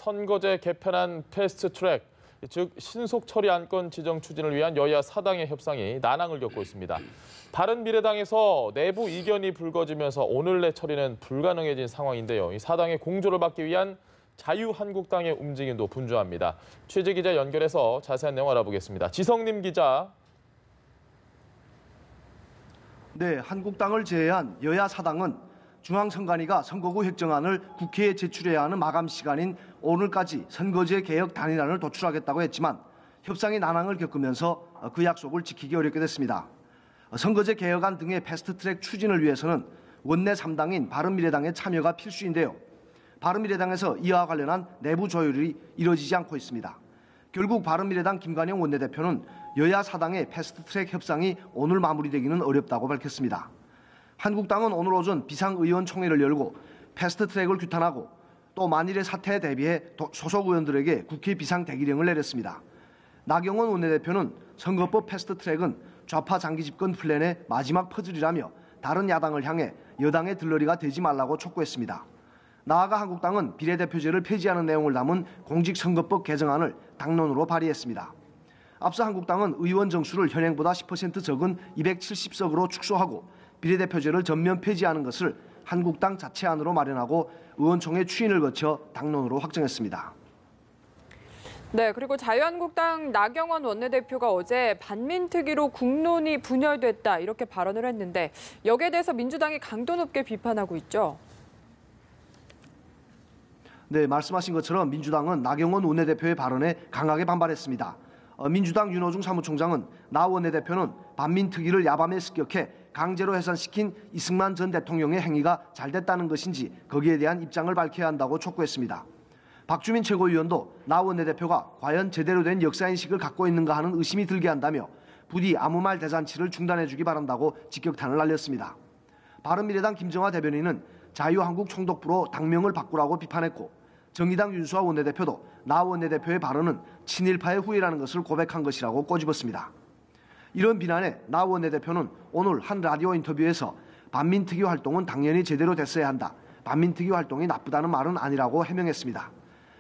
선거제 개편안 패스트트랙, 즉 신속 처리 안건 지정 추진을 위한 여야 사당의 협상이 난항을 겪고 있습니다. 바른미래당에서 내부 이견이 불거지면서 오늘 내 처리는 불가능해진 상황인데요. 이 사당의 공조를 받기 위한 자유한국당의 움직임도 분주합니다. 취재 기자 연결해서 자세한 내용 알아보겠습니다. 지성님 기자. 네, 한국당을 제외한 여야 사당은 중앙선관위가 선거구 획정안을 국회에 제출해야 하는 마감 시간인 오늘까지 선거제 개혁 단일안을 도출하겠다고 했지만 협상이 난항을 겪으면서 그 약속을 지키기 어렵게 됐습니다. 선거제 개혁안 등의 패스트트랙 추진을 위해서는 원내 3당인 바른미래당의 참여가 필수인데요. 바른미래당에서 이와 관련한 내부 조율이 이뤄지지 않고 있습니다. 결국 바른미래당 김관영 원내대표는 여야 사당의 패스트트랙 협상이 오늘 마무리되기는 어렵다고 밝혔습니다. 한국당은 오늘 오전 비상의원총회를 열고 패스트트랙을 규탄하고 또 만일의 사태에 대비해 소속 의원들에게 국회 비상대기령을 내렸습니다. 나경원 원내대표는 선거법 패스트트랙은 좌파 장기 집권 플랜의 마지막 퍼즐이라며 다른 야당을 향해 여당의 들러리가 되지 말라고 촉구했습니다. 나아가 한국당은 비례대표제를 폐지하는 내용을 담은 공직선거법 개정안을 당론으로 발의했습니다. 앞서 한국당은 의원 정수를 현행보다 10% 적은 270석으로 축소하고 비례대표제를 전면 폐지하는 것을 한국당 자체안으로 마련하고 의원총회 추인을 거쳐 당론으로 확정했습니다. 네, 그리고 자유한국당 나경원 원내대표가 어제 반민특위로 국론이 분열됐다 이렇게 발언을 했는데 여기에 대해서 민주당이 강도 높게 비판하고 있죠. 네, 말씀하신 것처럼 민주당은 나경원 원내대표의 발언에 강하게 반발했습니다. 민주당 윤호중 사무총장은 나 원내대표는 반민특위를 야밤에 습격해 강제로 해산시킨 이승만 전 대통령의 행위가 잘됐다는 것인지 거기에 대한 입장을 밝혀야 한다고 촉구했습니다. 박주민 최고위원도 나 원내대표가 과연 제대로 된 역사인식을 갖고 있는가 하는 의심이 들게 한다며 부디 아무 말 대잔치를 중단해주기 바란다고 직격탄을 날렸습니다. 바른미래당 김정화 대변인은 자유한국 총독부로 당명을 바꾸라고 비판했고 정의당 윤수아 원내대표도 나 원내대표의 발언은 친일파의 후예라는 것을 고백한 것이라고 꼬집었습니다. 이런 비난에 나 원내대표는 오늘 한 라디오 인터뷰에서 반민특위 활동은 당연히 제대로 됐어야 한다. 반민특위 활동이 나쁘다는 말은 아니라고 해명했습니다.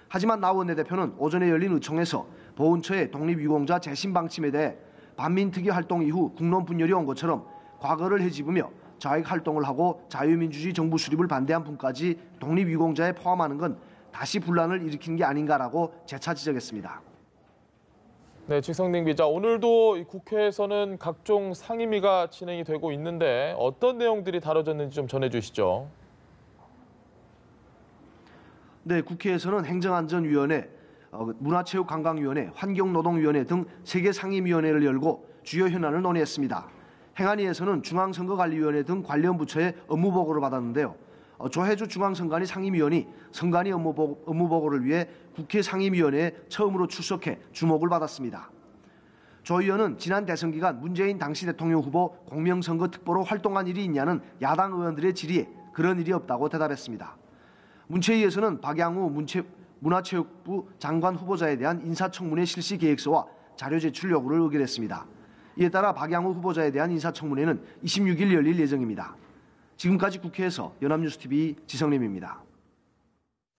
하지만 나 원내대표는 오전에 열린 의총에서 보훈처의 독립유공자 재심 방침에 대해 반민특위 활동 이후 국론 분열이 온 것처럼 과거를 헤집으며 좌익 활동을 하고 자유민주주의 정부 수립을 반대한 분까지 독립유공자에 포함하는 건 다시 분란을 일으킨 게 아닌가라고 재차 지적했습니다. 네, 지성님 기자. 오늘도 국회에서는 각종 상임위가 진행이 되고 있는데 어떤 내용들이 다뤄졌는지 좀 전해주시죠. 네, 국회에서는 행정안전위원회, 문화체육관광위원회, 환경노동위원회 등 3개 상임위원회를 열고 주요 현안을 논의했습니다. 행안위에서는 중앙선거관리위원회 등 관련 부처의 업무보고를 받았는데요. 조혜주 중앙선관위 상임위원이 선관위 업무보고를 위해 국회 상임위원회에 처음으로 출석해 주목을 받았습니다. 조 의원은 지난 대선 기간 문재인 당시 대통령 후보 공명선거 특보로 활동한 일이 있냐는 야당 의원들의 질의에 그런 일이 없다고 대답했습니다. 문체위에서는 박양우 문화체육부 장관 후보자에 대한 인사청문회 실시 계획서와 자료 제출 요구를 의결했습니다. 이에 따라 박양우 후보자에 대한 인사청문회는 26일 열릴 예정입니다. 지금까지 국회에서 연합뉴스TV 지성림입니다.